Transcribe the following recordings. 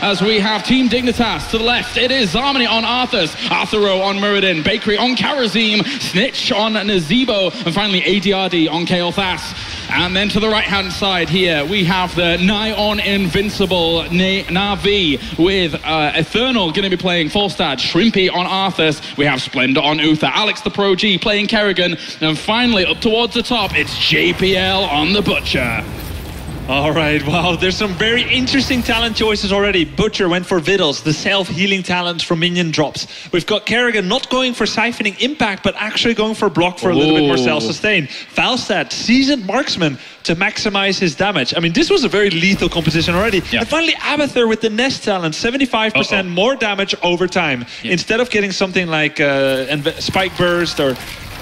As we have Team Dignitas to the left, it is Zarmony on Arthas, Arthuro on Muradin, Bakery on Karazim, Snitch on Nazebo, and finally ADRD on Kael'thas. And then to the right-hand side here, we have the nigh on invincible Na'Vi with Eternal going to be playing Falstad, Shrimpy on Arthas, we have Splendor on Uther, Alex the Pro G playing Kerrigan, and finally up towards the top, it's JPL on the Butcher. All right, wow, there's some very interesting talent choices already. Butcher went for Vittles, the self-healing talent from minion drops. We've got Kerrigan not going for siphoning impact, but actually going for block for a little bit more self-sustain. Falstad, seasoned marksman to maximize his damage. I mean, this was a very lethal composition already. Yeah. And finally, Abathur with the Nest talent, 75% more damage over time. Yeah. Instead of getting something like Spike Burst or...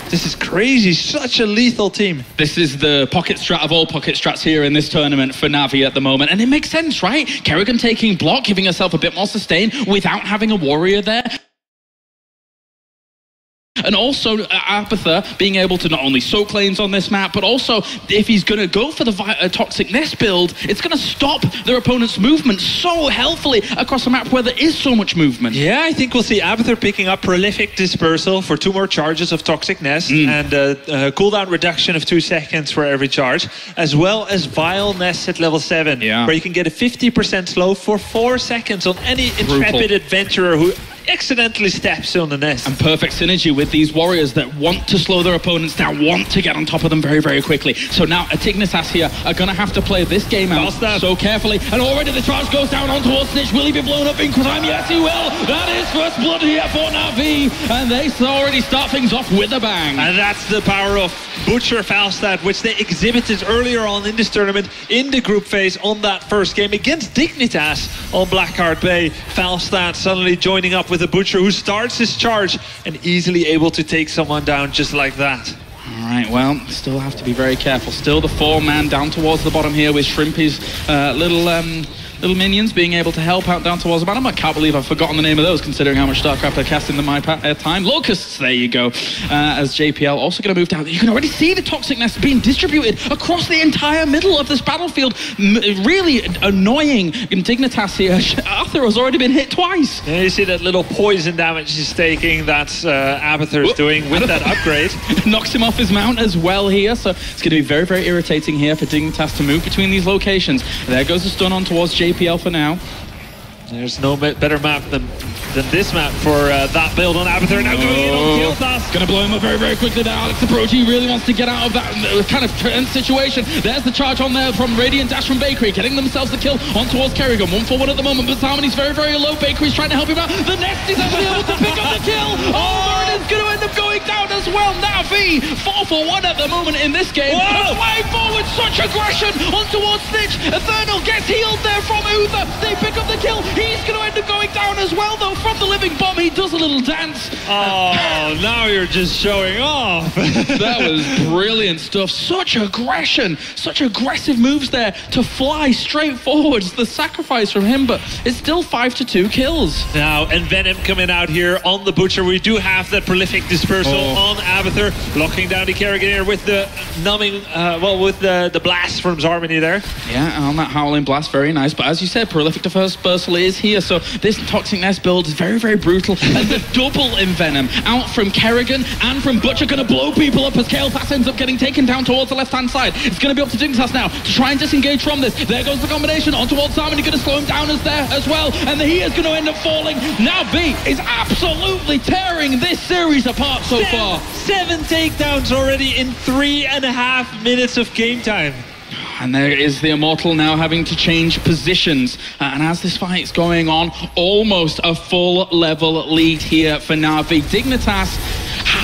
This is crazy, such a lethal team. This is the pocket strat of all pocket strats here in this tournament for Na'Vi at the moment. And it makes sense, right? Kerrigan taking block, giving herself a bit more sustain without having a warrior there. And also Abathur being able to not only soak lanes on this map, but also if he's going to go for the Toxic Nest build, it's going to stop their opponent's movement so healthily across a map where there is so much movement. Yeah, I think we'll see Abathur picking up Prolific Dispersal for 2 more charges of Toxic Nest and cooldown reduction of 2 seconds for every charge, as well as Vile Nest at level 7, where you can get a 50% slow for 4 seconds on any intrepid adventurer who accidentally steps on the nest. And perfect synergy with these warriors that want to slow their opponents down, want to get on top of them very, very quickly. So now Dignitas here are going to have to play this game out so carefully. And already the charge goes down on towards Snitch. Will he be blown up in time? Yes, he will. That is first blood here for Na'Vi. And they already start things off with a bang. And that's the power of Butcher Falstad, which they exhibited earlier on in this tournament in the group phase on that first game against Dignitas on Blackheart Bay. Falstad suddenly joining up with a Butcher who starts his charge and easily able to take someone down just like that. All right, well, still have to be very careful. Still the 4-man down towards the bottom here with Shrimpy's little minions being able to help out down towards the bottom. I can't believe I've forgotten the name of those, considering how much StarCraft I cast in my time. Locusts, there you go. As JPL also going to move down. You can already see the Toxic Nest being distributed across the entire middle of this battlefield. Really annoying Dignitas here. Arthur has already been hit twice. Yeah, you see that little poison damage he's taking. That's Abathur's doing with that upgrade. Knocks him off his mount as well here. So it's going to be very, very irritating here for Dignitas to move between these locations. There goes the stun on towards JPL for now. There's no better map than this map for that build on Abathur. Now going in on Kael'thas. Gonna blow him up very, very quickly now. Alex the Pro G really wants to get out of that kind of tense situation. There's the charge on there from Radiant Dash from Bakery, getting themselves the kill on towards Kerrigan. 1-for-1 at the moment, but Zarmony's very, very low. Bakery's trying to help him out. The Nest is actually able to pick up the kill. Muradin's gonna end up going down as well. Na'Vi 4-for-1 at the moment in this game. Way forward, such aggression on towards Snitch. Eternal gets healed there from Uther. They pick up the kill. He's going to end up going down as well, though, from the Living Bomb. He does a little dance. Oh, now you're just showing off. That was brilliant stuff. Such aggression, such aggressive moves there to fly straight forwards. The sacrifice from him, but it's still 5-2 kills. Now, Envenom coming out here on the Butcher. We do have that Prolific Dispersal on Abathur, locking down the Kerrigan here with the numbing, with the blast from Zarmony there. Yeah, on that Howling Blast, very nice. But as you said, Prolific Dispersal is here, so this Toxic Nest build is very, very brutal. And the double Envenom out from Kerrigan and from Butcher, going to blow people up as Kael'thas ends up getting taken down towards the left-hand side. It's going to be up to Dignitas now to try and disengage from this. There goes the combination on towards Zarmony, going to slow him down as well, and he is going to end up falling. Now B is absolutely tearing this series apart so far. 7 takedowns already in 3.5 minutes of game time. And there is the Immortal now having to change positions. And as this fight's going on, almost a full level lead here for Na'Vi. Dignitas,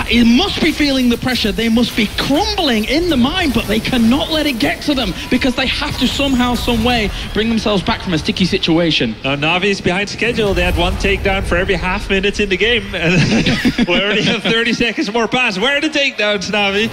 it must be feeling the pressure. They must be crumbling in the mine, but they cannot let it get to them because they have to somehow, some way bring themselves back from a sticky situation. Now, Navi's behind schedule. They had 1 takedown for every half minute in the game. And we already have 30 seconds more pass. Where are the takedowns, Na'Vi?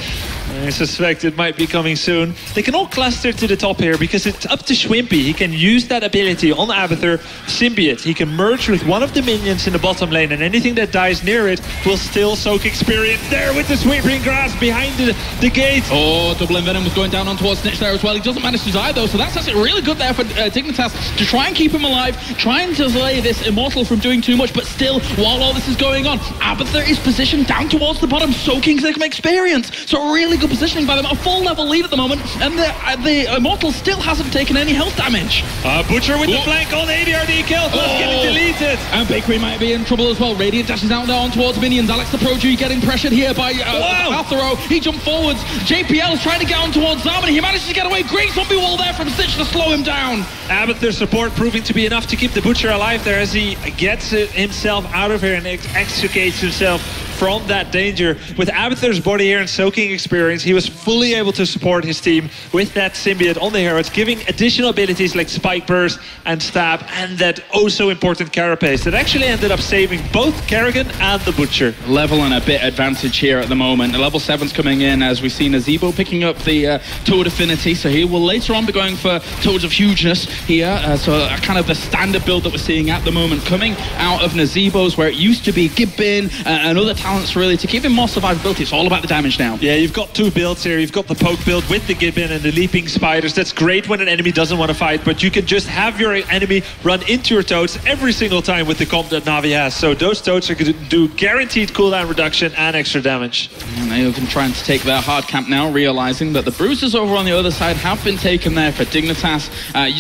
I suspect it might be coming soon. They can all cluster to the top here because it's up to Schwimpy. He can use that ability on Abathur, Symbiote. He can merge with one of the minions in the bottom lane, and anything that dies near it will still soak experience. There with the sweeping grass behind the gate. Oh, double envenom was going down on towards Snitch there as well. He doesn't manage to die though, so that's actually really good there for Dignitas to try and keep him alive, trying to delay this Immortal from doing too much, but still, while all this is going on, Abathur is positioned down towards the bottom, soaking some experience. So really good positioning by them. A full level lead at the moment, and the Immortal still hasn't taken any health damage. Butcher with the flank on ADRD kill, plus getting deleted. And Bakery might be in trouble as well. Radiant dashes out there on towards minions. Alex the Prodigy getting pressured here by Athero. He jumped forwards. JPL is trying to get on towards Zarmany. He manages to get away. Great zombie wall there from Stitch to slow him down. Abathur's support proving to be enough to keep the Butcher alive there as he gets himself out of here and extricates himself from that danger. With Abathur's body here and soaking experience, he was fully able to support his team with that symbiote on the heroes, giving additional abilities like Spike Burst and Stab, and that so important Carapace that actually ended up saving both Kerrigan and the Butcher. Level and a bit advantage here at the moment. The level 7's coming in as we see Nazebo picking up the Toad Affinity, so he will later on be going for Toads of Hugeness here. So kind of the standard build that we're seeing at the moment coming out of Nazebo's, where it used to be Gibbin and other talents really to give him more survivability. It's all about the damage now. Yeah, you've got two builds here. You've got the poke build with the Gibbon and the leaping spiders. That's great when an enemy doesn't want to fight, but you can just have your enemy run into your Toads every single time with the comp that Navi has. So those Toads are going to do guaranteed cooldown reduction and extra damage. And they can try to take their hard camp now, realizing that the bruises over on the other side have been taken there for Dignitas.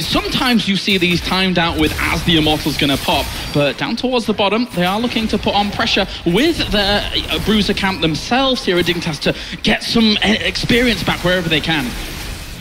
Sometimes you see these timed out with as the Immortal's going to pop, but down towards the bottom, they are looking to put on pressure with their bruiser camp themselves here at Dignitas to get some experience back wherever they can.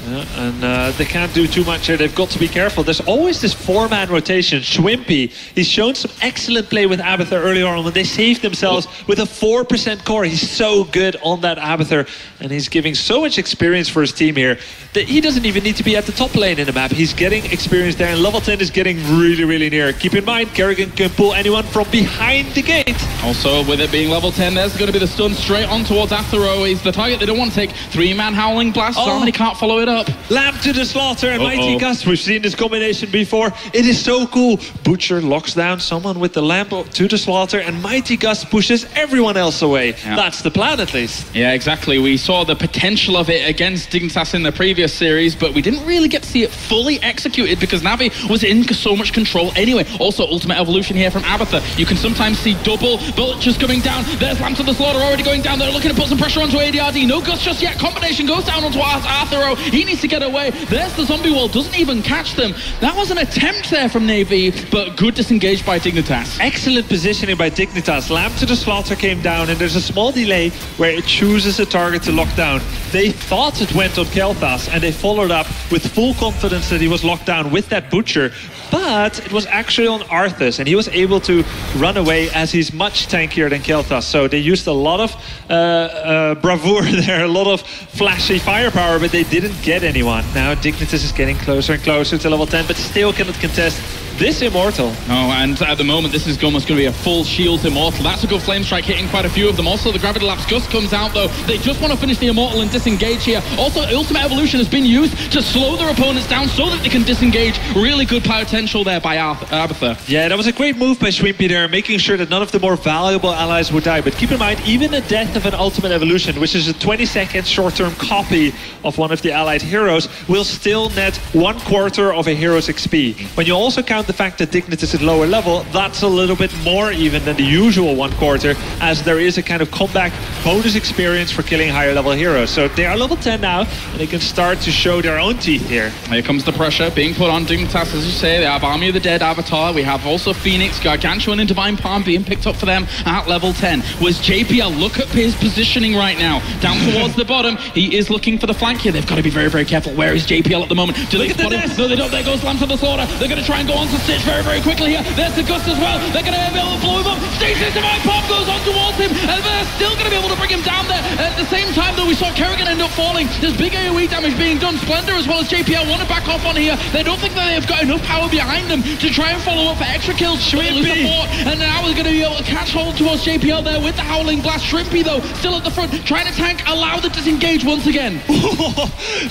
And they can't do too much here. They've got to be careful. There's always this four-man rotation. Schwimpy, he's shown some excellent play with Abathur earlier on when they saved themselves with a 4% core. He's so good on that Abathur, and he's giving so much experience for his team here that he doesn't even need to be at the top lane in the map. He's getting experience there, and level 10 is getting really, really near. Keep in mind, Kerrigan can pull anyone from behind the gate. Also, with it being level 10, there's going to be the stun straight on towards Athero. He's the target they don't want to take. 3-man Howling Blast. Zarmany can't follow it up. Lamp to the slaughter and Mighty Gust. We've seen this combination before. It is so cool. Butcher locks down someone with the lamp to the slaughter, and Mighty Gust pushes everyone else away. Yeah. That's the plan, at least. Yeah, exactly. We saw the potential of it against Dignitas in the previous series, but we didn't really get to see it fully executed because Navi was in so much control anyway. Also, Ultimate Evolution here from Abathur. You can sometimes see double Vultures coming down. There's Lamp to the slaughter already going down. They're looking to put some pressure onto ADRD. No Gust just yet. Combination goes down onto Athero. He needs to get away. There's the zombie wall, doesn't even catch them. That was an attempt there from Navy, but good disengage by Dignitas. Excellent positioning by Dignitas. Lamp to the slaughter came down, and there's a small delay where it chooses a target to lock down. They thought it went on Kel'Thas, and they followed up with full confidence that he was locked down with that Butcher, but it was actually on Arthas, and he was able to run away as he's much tankier than Kel'Thas. So they used a lot of bravura there, a lot of flashy firepower, but they didn't get anyone. Now Dignitas is getting closer and closer to level 10, but still cannot contest this Immortal. Oh, and at the moment, this is almost going to be a full Shields Immortal. That's a good Flame Strike hitting quite a few of them. Also, the Gravity Lapse Gust comes out, though. They just want to finish the Immortal and disengage here. Also, Ultimate Evolution has been used to slow their opponents down so that they can disengage. Really good potential there by Abathur. Yeah, that was a great move by Schwimpy there, making sure that none of the more valuable allies would die. But keep in mind, even the death of an Ultimate Evolution, which is a 20-second short-term copy of one of the allied heroes, will still net 1/4 of a hero's XP. When you also count the fact that Dignitas is at lower level, that's a little bit more even than the usual 1/4, as there is a kind of comeback bonus experience for killing higher level heroes. So they are level 10 now, and they can start to show their own teeth here. Here comes the pressure being put on Dignitas, as you say. They have Army of the Dead Avatar. We have also Phoenix, Gargantuan, and Divine Palm being picked up for them at level 10. Was JPL, look at his positioning right now. Down towards the bottom, he is looking for the flank here. They've got to be very, very careful. Where is JPL at the moment? Do they spot him? No, they don't. There goes Lamb to the slaughter. They're going to try and go on to the Stitch very, very quickly here. There's the Gust as well. They're going to be able to blow him up. Stasis Divine Pop goes on towards him, and they're still going to be able to bring him down there. At the same time, though, we saw Kerrigan end up falling. There's big AoE damage being done. Splendor as well as JPL want to back off on here. They don't think that they've got enough power behind them to try and follow up for extra kills. Shrimpy lose the fort, and now we're going to be able to catch hold towards JPL there with the Howling Blast. Shrimpy, though, still at the front, trying to tank, allow the disengage once again.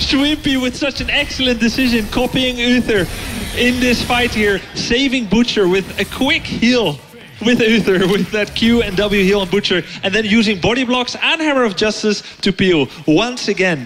Shrimpy with such an excellent decision, copying Uther in this fight here, saving Butcher with a quick heal with Uther, with that Q and W heal on Butcher, and then using body blocks and Hammer of Justice to peel once again.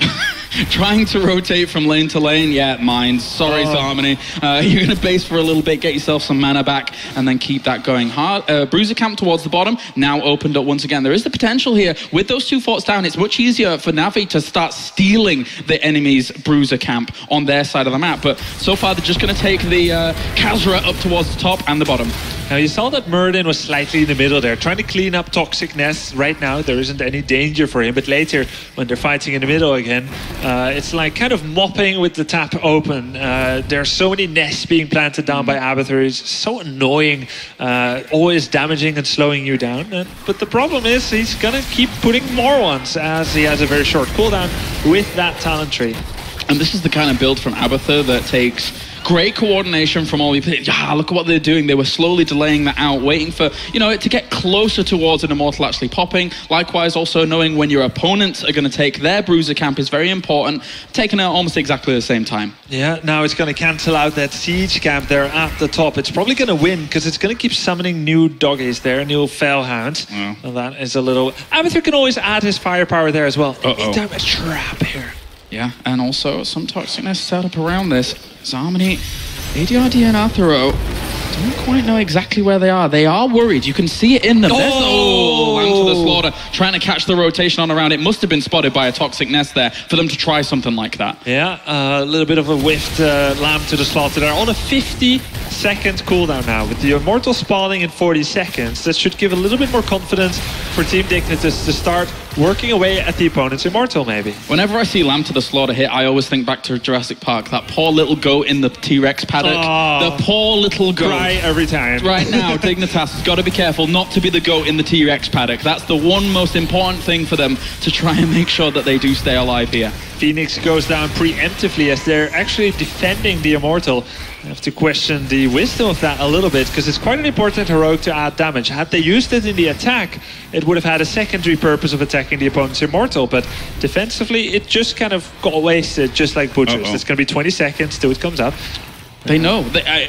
Trying to rotate from lane to lane, yeah, mine. Sorry, Harmony. You're going to base for a little bit, get yourself some mana back, and then keep that going hard. Bruiser camp towards the bottom, now opened up once again. There is the potential here. With those two forts down, it's much easier for Navi to start stealing the enemy's Bruiser camp on their side of the map. But so far, they're just going to take the Khazra up towards the top and the bottom. Now, you saw that Muradin was slightly in the middle there, trying to clean up Toxic Nest. Right now, there isn't any danger for him, but later, when they're fighting in the middle again, it's like kind of mopping with the tap open. There are so many nests being planted down by Abathur. It's so annoying, always damaging and slowing you down. But the problem is he's going to keep putting more ones as he has a very short cooldown with that talent tree. And this is the kind of build from Abathur that takes great coordination from all the players. Yeah, look at what they're doing. They were slowly delaying that out, waiting for, you know, it to get closer towards an Immortal actually popping. Likewise, also knowing when your opponents are going to take their Bruiser camp is very important. Taking it almost exactly the same time. Yeah, now it's going to cancel out that Siege camp there at the top. It's probably going to win because it's going to keep summoning new doggies there, new Fellhounds. Yeah. And that is a little... Abathur can always add his firepower there as well. Anytime a trap here. Yeah, and also some toxicness set up around this. Harmony, ADRD and Arthuro don't quite know exactly where they are. They are worried. You can see it in them. Lamb to the slaughter, trying to catch the rotation on around. It must have been spotted by a toxic nest there for them to try something like that. Yeah, a little bit of a whiffed Lamb to the slaughter there on a 50-second cooldown now. With the Immortal spawning in 40 seconds, that should give a little bit more confidence for Team Dignitas to start working away at the opponent's Immortal, maybe. Whenever I see Lamb to the slaughter hit, I always think back to Jurassic Park. That poor little goat in the T-Rex paddock. The poor little goat. Cry every time. Right now, Dignitas has got to be careful not to be the goat in the T-Rex paddock. That's the one most important thing for them, to try and make sure that they do stay alive here. Phoenix goes down preemptively as they're actually defending the Immortal. I have to question the wisdom of that a little bit, because it's quite an important heroic to add damage. Had they used it in the attack, it would have had a secondary purpose of attacking the opponent's Immortal, but defensively it just kind of got wasted, just like Butcher's. It's going to be 20 seconds till it comes up. They know.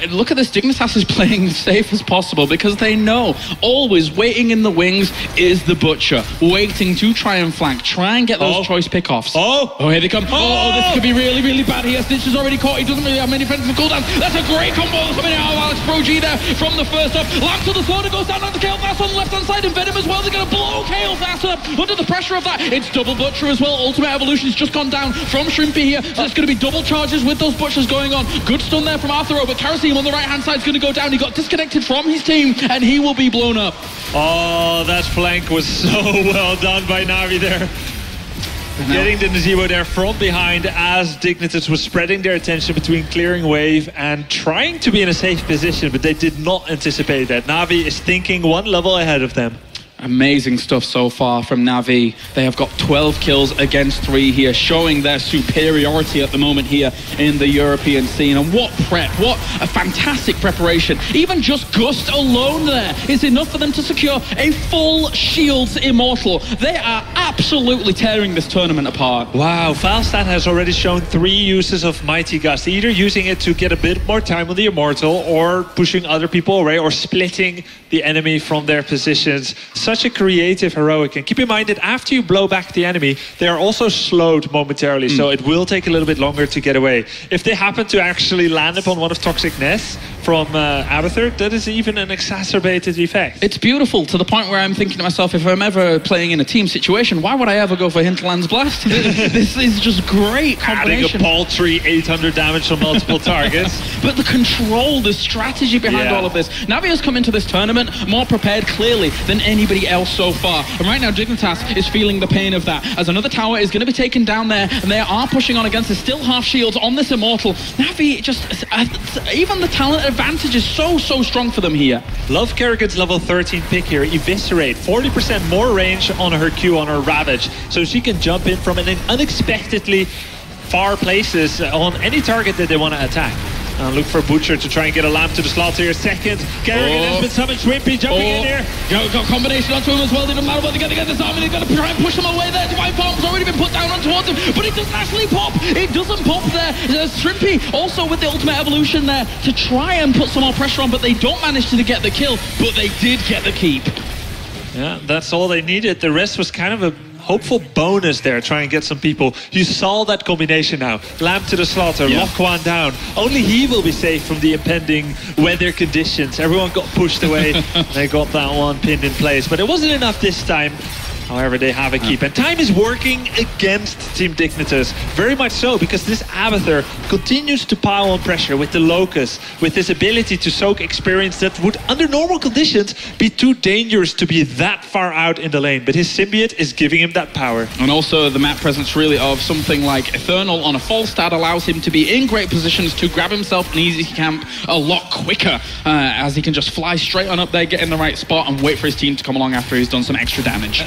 Look at this. Dignitas is playing safe as possible because they know always waiting in the wings is the Butcher, waiting to try and flank, try and get those choice pickoffs. Here they come. This could be really, really bad here. Stitch is already caught. He doesn't really have many friends for cooldowns. That's a great combo coming out of Alex Pro G there from the first up. Lamb to the slaughter goes down onto Kael'thas on the left-hand side, and Venom as well. They're going to blow Kael'thas up under the pressure of that. It's double Butcher as well. Ultimate Evolution's just gone down from Shrimpy here. So it's going to be double charges with those Butchers going on. Good stun there from Arthuro, but Karasim on the right-hand side is going to go down. He got disconnected from his team, and he will be blown up. Oh, that flank was so well done by Navi there. Getting the Nazebo there from behind as Dignitas was spreading their attention between clearing wave and trying to be in a safe position, but they did not anticipate that. Navi is thinking one level ahead of them. Amazing stuff so far from Navi. They have got 12 kills against 3 here, showing their superiority at the moment here in the European scene. And what prep, what a fantastic preparation. Even just Gust alone there is enough for them to secure a full Shields Immortal. They are absolutely tearing this tournament apart. Wow, Falstad has already shown 3 uses of Mighty Gust, either using it to get a bit more time on the Immortal, or pushing other people away, or splitting the enemy from their positions. Such a creative heroic, and keep in mind that after you blow back the enemy, they are also slowed momentarily, so it will take a little bit longer to get away. If they happen to actually land upon one of Toxic Nests from Abathur, that is even an exacerbated effect. It's beautiful, to the point where I'm thinking to myself, if I'm ever playing in a team situation, why would I ever go for Hinterland's Blast? This is just great combination. Adding a paltry 800 damage on multiple targets. But the control, the strategy behind all of this. Navi has come into this tournament more prepared, clearly, than anybody else so far. And right now, Dignitas is feeling the pain of that, as another tower is going to be taken down there, and they are pushing on against the still half shields on this Immortal. Navi just, even the talent advantage is so strong for them here. Love Kerrigan's level 13 pick here, Eviscerate. 40% more range on her Q, on her Ravage. So she can jump in from an unexpectedly far places on any target that they want to attack. Look for Butcher to try and get a lamp to the slot here. Second, Kerrigan has been summoned. Swimpy jumping in here. Got combination onto him as well. They don't matter what they're going to get this army. They're going to try and push him away there. Divine Bomb's already been put down on towards him, but it doesn't actually pop. It doesn't pop there. Shrimpy also with the ultimate evolution there to try and put some more pressure on, but they don't manage to get the kill, but they did get the keep. Yeah, that's all they needed. The rest was kind of a hopeful bonus there, try and get some people. You saw that combination now. Lamp to the slaughter, lock one down. Only he will be safe from the impending weather conditions. Everyone got pushed away. They got that one pinned in place, but it wasn't enough this time. However, they have a keep. And time is working against Team Dignitas. Very much so, because this Abathur continues to pile on pressure with the Locust, with his ability to soak experience that would, under normal conditions, be too dangerous to be that far out in the lane. But his Symbiote is giving him that power. And also the map presence really of something like Eternal on a full stat allows him to be in great positions to grab himself an easy camp a lot quicker, as he can just fly straight on up there, get in the right spot and wait for his team to come along after he's done some extra damage.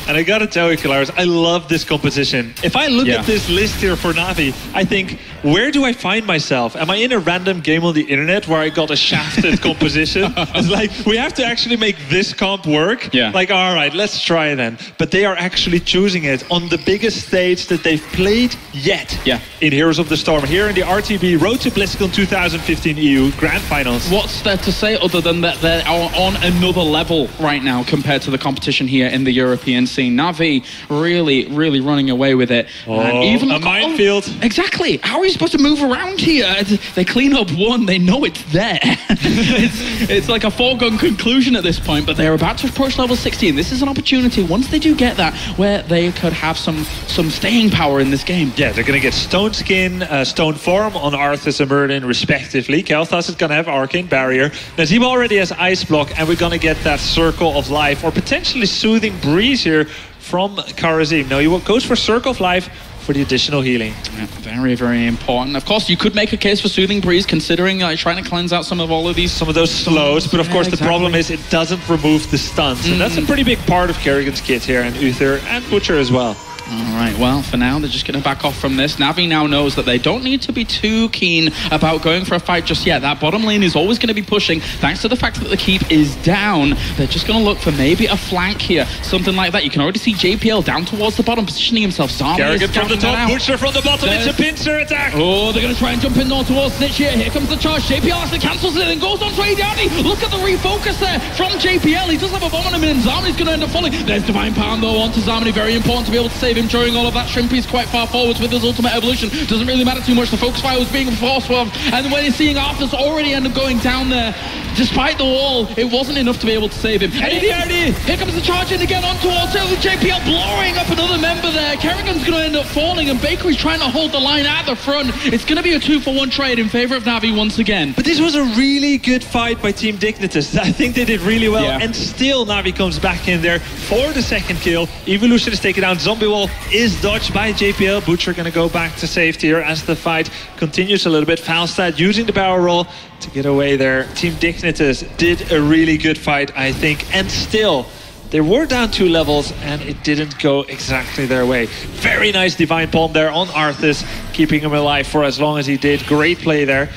And I gotta tell you, Kalaris, I love this composition. If I look at this list here for Navi, I think, where do I find myself? Am I in a random game on the internet where I got a shafted composition? It's like, we have to actually make this comp work. Like, all right, let's try then. But they are actually choosing it on the biggest stage that they've played yet in Heroes of the Storm. Here in the RTB Road to BlizzCon 2015 EU Grand Finals. What's there to say other than that they're on another level right now compared to the competition here in the European scene? Navi really running away with it. And even a minefield. Exactly. How are you supposed to move around here? They clean up one, they know it's there. it's like a foregone conclusion at this point, but they're about to approach level 16. This is an opportunity, once they do get that, where they could have some staying power in this game. Yeah, they're going to get Stone Skin, Stone Form on Arthas and Merlin respectively. Kael'thas is going to have Arcane Barrier. Nazim already has Ice Block, and we're going to get that Circle of Life, or potentially Soothing Breeze here from Karazim. Now he goes for Circle of Life for the additional healing. Yeah, very important. Of course, you could make a case for Soothing Breeze, considering trying to cleanse out some of those slows. But of course, the problem is it doesn't remove the stuns, and that's a pretty big part of Kerrigan's kit here, and Uther and Butcher as well. Alright, well, for now, they're just going to back off from this. Navi now knows that they don't need to be too keen about going for a fight just yet. That bottom lane is always going to be pushing, thanks to the fact that the keep is down. They're just going to look for maybe a flank here, something like that. You can already see JPL down towards the bottom, positioning himself. Kerrigan from the top, Butcher from the bottom. It's a pincer attack. Oh, they're going to try and jump in more towards Snitch here. Here comes the charge. JPL actually cancels it and goes on to ADRD. Look at the refocus there from JPL. He does have a bomb on him, and Zarmany's going to end up falling. There's Divine Pound though onto Zarmany. Very important to be able to save him during all of that. Shrimpy's quite far forwards with his ultimate evolution. Doesn't really matter too much. The focus fire was being forced from, and when he's seeing Arthas already end up going down there, despite the wall, it wasn't enough to be able to save him. And here comes the charge in again on towards JPL, blowing up another member there. Kerrigan's going to end up falling, and Bakery's trying to hold the line at the front. It's going to be a 2-for-1 trade in favor of Navi once again. But this was a really good fight by Team Dignitas. I think they did really well, and still Navi comes back in there for the second kill. Evolution is taken down. Zombie Wall is dodged by JPL. Butcher going to go back to safety here as the fight continues a little bit. Falstad using the barrel roll to get away there. Team Dignitas did a really good fight, I think, and still they were down 2 levels and it didn't go exactly their way. Very nice Divine Palm there on Arthas, keeping him alive for as long as he did. Great play there.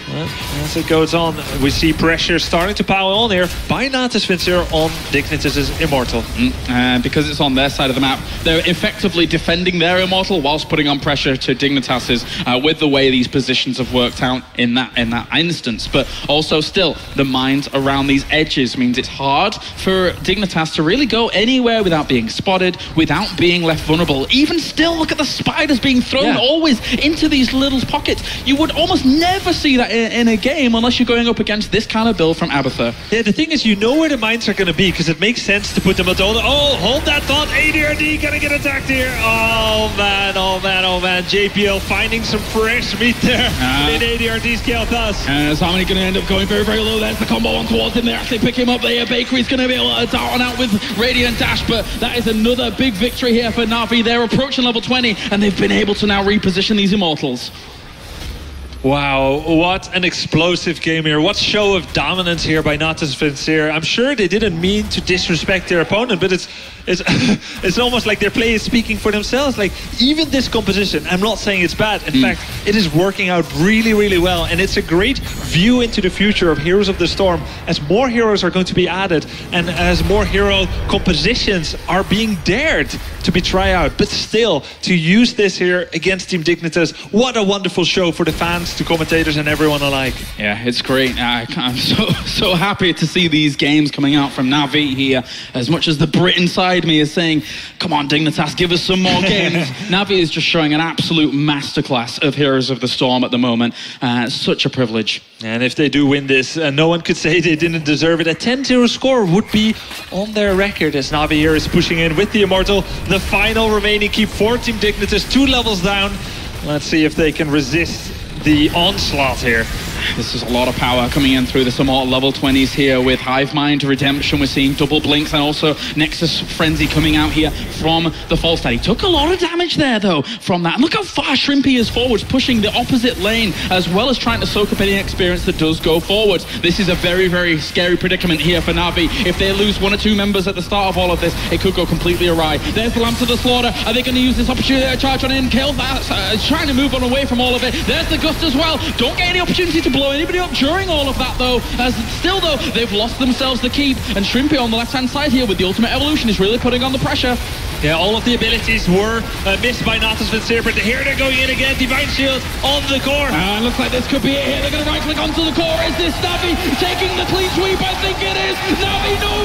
Well, as it goes on, we see pressure starting to pile on here by Natus Vincere on Dignitas' Immortal. Because it's on their side of the map, they're effectively defending their Immortal whilst putting on pressure to Dignitas's with the way these positions have worked out in that instance. But also still, the mines around these edges means it's hard for Dignitas to really go anywhere without being spotted, without being left vulnerable. Even still, look at the spiders being thrown always into these little pockets. You would almost never see that in a game unless you're going up against this kind of build from Abathur. Yeah, the thing is, you know where the mines are going to be because it makes sense to put them at all. Oh, hold that thought. ADRD gonna get attacked here. Oh man. JPL finding some fresh meat there in ADRD's Kael'thas. And Zarmany going to end up going very low. There's the combo on towards him. They actually pick him up there. Bakery's going to be able to dart on out with Radiant Dash, but that is another big victory here for Navi. They're approaching level 20 and they've been able to now reposition these Immortals. Wow, what an explosive game here. What show of dominance here by Natus Vincere. I'm sure they didn't mean to disrespect their opponent, but it's almost like their play is speaking for themselves. Like, even this composition, I'm not saying it's bad. In fact, it is working out really, really well. And it's a great view into the future of Heroes of the Storm as more heroes are going to be added and as more hero compositions are being dared to be tried out. But still, to use this here against Team Dignitas, what a wonderful show for the fans, to commentators and everyone alike. Yeah, it's great. I'm so happy to see these games coming out from Navi here. As much as the Brit inside me is saying, come on Dignitas, give us some more games. Navi is just showing an absolute masterclass of Heroes of the Storm at the moment. Such a privilege. And if they do win this, no one could say they didn't deserve it. A 10-0 score would be on their record as Navi here is pushing in with the Immortal. The final remaining keep for Team Dignitas, 2 levels down. Let's see if they can resist the onslaught here. This is a lot of power coming in through the Immortal level 20s here with Hive Mind, Redemption. We're seeing double blinks and also Nexus Frenzy coming out here from the Falstad. He took a lot of damage there though from that. And look how far Shrimpy is forwards, pushing the opposite lane as well as trying to soak up any experience that does go forwards. This is a very, very scary predicament here for Navi. If they lose 1 or 2 members at the start of all of this, it could go completely awry. There's the Lamp to the Slaughter. Are they going to use this opportunity to charge on in? Kill that, trying to move on away from all of it. There's the Gust as well. Don't get any opportunity to blow anybody up during all of that though, as still though they've lost themselves the keep, and Shrimpy on the left hand side here with the ultimate evolution is really putting on the pressure. Yeah, all of the abilities were missed by Natus Vincere, but here they're going in again. Divine Shield on the core. Looks like this could be it here. They're going to right click onto the core. Is this Navi taking the clean sweep? I think it is. Navi, no